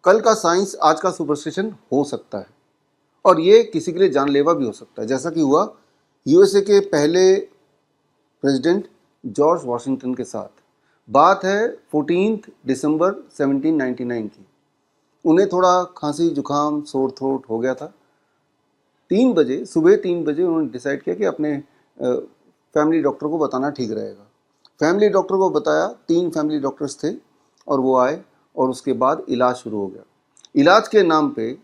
कल का साइंस आज का सुपरस्टिशन हो सकता है और ये किसी के लिए जानलेवा भी हो सकता है, जैसा कि हुआ यूएसए के पहले प्रेसिडेंट जॉर्ज वॉशिंगटन के साथ। बात है 14 दिसंबर 1799 की। उन्हें थोड़ा खांसी जुकाम सोर थ्रोट हो गया था। 3 बजे सुबह 3 बजे उन्होंने डिसाइड किया कि अपने फैमिली डॉक्टर को बताना ठीक रहेगा। फैमिली डॉक्टर को बताया, 3 फैमिली डॉक्टर्स थे और वो आए और उसके बाद इलाज शुरू हो गया। इलाज के नाम पे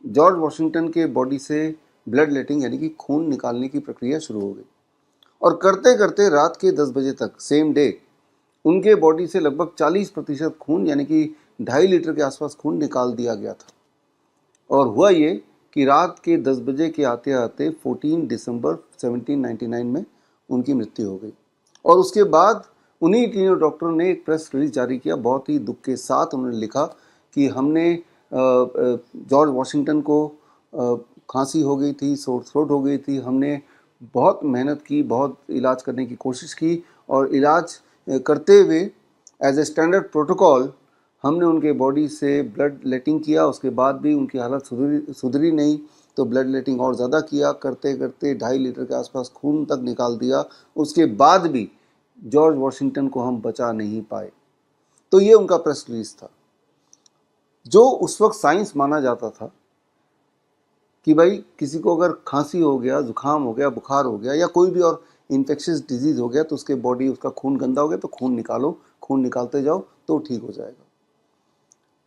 जॉर्ज वॉशिंगटन के बॉडी से ब्लड लेटिंग यानी कि खून निकालने की प्रक्रिया शुरू हो गई और करते करते रात के 10 बजे तक सेम डे उनके बॉडी से लगभग 40% खून यानी कि 2.5 लीटर के आसपास खून निकाल दिया गया था। और हुआ ये कि रात के 10 बजे के आते आते 14 दिसंबर 1799 में उनकी मृत्यु हो गई। और उसके बाद उन्हीं तीनों डॉक्टरों ने एक प्रेस रिलीज जारी किया। बहुत ही दुख के साथ उन्होंने लिखा कि हमने जॉर्ज वॉशिंगटन को खांसी हो गई थी, सोर थ्रोट हो गई थी, हमने बहुत मेहनत की, बहुत इलाज करने की कोशिश की और इलाज करते हुए एज ए स्टैंडर्ड प्रोटोकॉल हमने उनके बॉडी से ब्लड लेटिंग किया। उसके बाद भी उनकी हालत सुधरी नहीं तो ब्लड लेटिंग और ज़्यादा किया, करते करते 2.5 लीटर के आसपास खून तक निकाल दिया। उसके बाद भी जॉर्ज वॉशिंगटन को हम बचा नहीं पाए। तो ये उनका प्रेस रिलीज था। जो उस वक्त साइंस माना जाता था कि भाई किसी को अगर खांसी हो गया, जुकाम हो गया, बुखार हो गया या कोई भी और इन्फेक्शियस डिजीज हो गया तो उसके बॉडी उसका खून गंदा हो गया तो खून निकालो, खून निकालते जाओ तो ठीक हो जाएगा।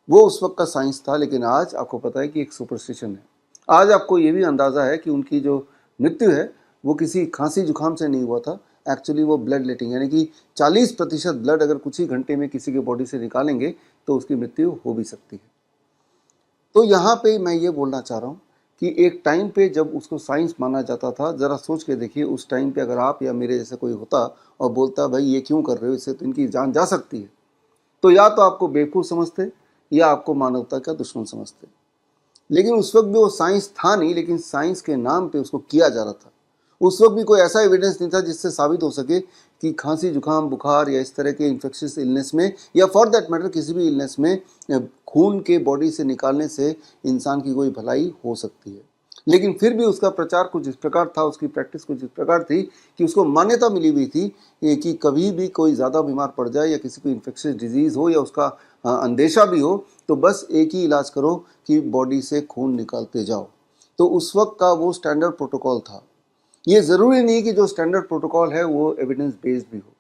वो उस वक्त का साइंस था। लेकिन आज आपको पता है कि एक सुपरस्टिशन है। आज आपको ये भी अंदाज़ा है कि उनकी जो मृत्यु है वो किसी खांसी जुकाम से नहीं हुआ था। एक्चुअली वो ब्लड लेटिंग यानी कि 40% ब्लड अगर कुछ ही घंटे में किसी के बॉडी से निकालेंगे तो उसकी मृत्यु हो भी सकती है। तो यहाँ पे मैं ये बोलना चाह रहा हूँ कि एक टाइम पे जब उसको साइंस माना जाता था, ज़रा सोच के देखिए उस टाइम पे अगर आप या मेरे जैसे कोई होता और बोलता भाई ये क्यों कर रहे हो, इससे तो इनकी जान जा सकती है, तो या तो आपको बेवकूफ़ समझते या आपको मानवता का दुश्मन समझते। लेकिन उस वक्त भी वो साइंस था नहीं, लेकिन साइंस के नाम पे उसको किया जा रहा था। उस वक्त भी कोई ऐसा एविडेंस नहीं था जिससे साबित हो सके कि खांसी जुकाम बुखार या इस तरह के इन्फेक्शियस इलनेस में या फॉर दैट मैटर किसी भी इलनेस में खून के बॉडी से निकालने से इंसान की कोई भलाई हो सकती है। लेकिन फिर भी उसका प्रचार कुछ इस प्रकार था, उसकी प्रैक्टिस कुछ इस प्रकार थी कि उसको मान्यता मिली हुई थी कि कभी भी कोई ज़्यादा बीमार पड़ जाए या किसी को इन्फेक्शियस डिजीज़ हो या उसका अंदेशा भी हो तो बस एक ही इलाज करो कि बॉडी से खून निकालते जाओ। तो उस वक्त का वो स्टैंडर्ड प्रोटोकॉल था। ये ज़रूरी नहीं कि जो स्टैंडर्ड प्रोटोकॉल है वो एविडेंस बेस्ड भी हो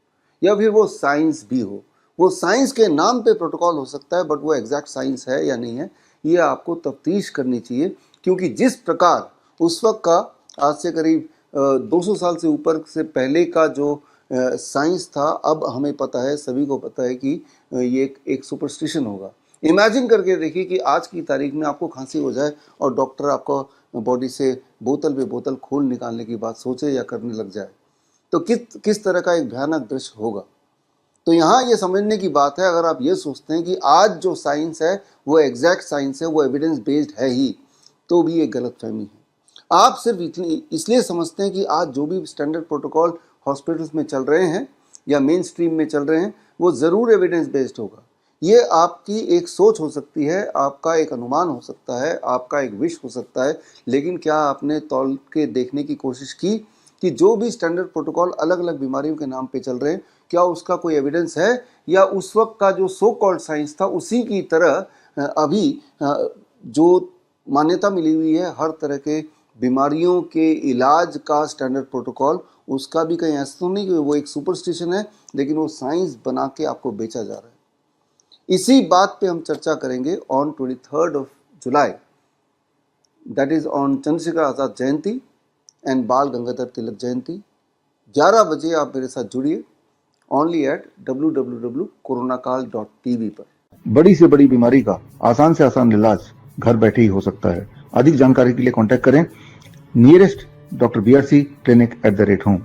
या फिर वो साइंस भी हो। वो साइंस के नाम पे प्रोटोकॉल हो सकता है, बट वो एग्जैक्ट साइंस है या नहीं है ये आपको तफ्तीश करनी चाहिए। क्योंकि जिस प्रकार उस वक्त का आज से करीब 200 साल से ऊपर से पहले का जो साइंस था, अब हमें पता है, सभी को पता है कि ये एक सुपरस्टिशन होगा। इमेजिन करके देखिए कि आज की तारीख में आपको खांसी हो जाए और डॉक्टर आपको बॉडी से बोतल पे बोतल खून निकालने की बात सोचे या करने लग जाए तो किस तरह का एक भयानक दृश्य होगा। तो यहाँ ये समझने की बात है, अगर आप ये सोचते हैं कि आज जो साइंस है वो एग्जैक्ट साइंस है, वो एविडेंस बेस्ड है ही, तो भी एक गलतफहमी है। आप सिर्फ इसलिए समझते हैं कि आज जो भी स्टैंडर्ड प्रोटोकॉल हॉस्पिटल्स में चल रहे हैं या मेन स्ट्रीम में चल रहे हैं वो ज़रूर एविडेंस बेस्ड होगा। ये आपकी एक सोच हो सकती है, आपका एक अनुमान हो सकता है, आपका एक विश हो सकता है, लेकिन क्या आपने तौल के देखने की कोशिश की कि जो भी स्टैंडर्ड प्रोटोकॉल अलग अलग बीमारियों के नाम पे चल रहे हैं क्या उसका कोई एविडेंस है या उस वक्त का जो सो कॉल्ड साइंस था उसी की तरह अभी जो मान्यता मिली हुई है हर तरह के बीमारियों के इलाज का स्टैंडर्ड प्रोटोकॉल, उसका भी कहीं ऐसा तो नहीं कि वो एक सुपरस्टिशन है लेकिन वो साइंस बना के आपको बेचा जा रहा है। इसी बात पे हम चर्चा करेंगे on 23 July, that is on Chandrashekhar Azad Jayanti and बाल गंगाधर तिलक जयंती। 11 बजे आप मेरे साथ जुड़िए ओनली एट www.coronakal.tv पर। बड़ी से बड़ी बीमारी का आसान से आसान इलाज घर बैठे ही हो सकता है। अधिक जानकारी के लिए कांटेक्ट करें nearest doctor BRC clinic @home।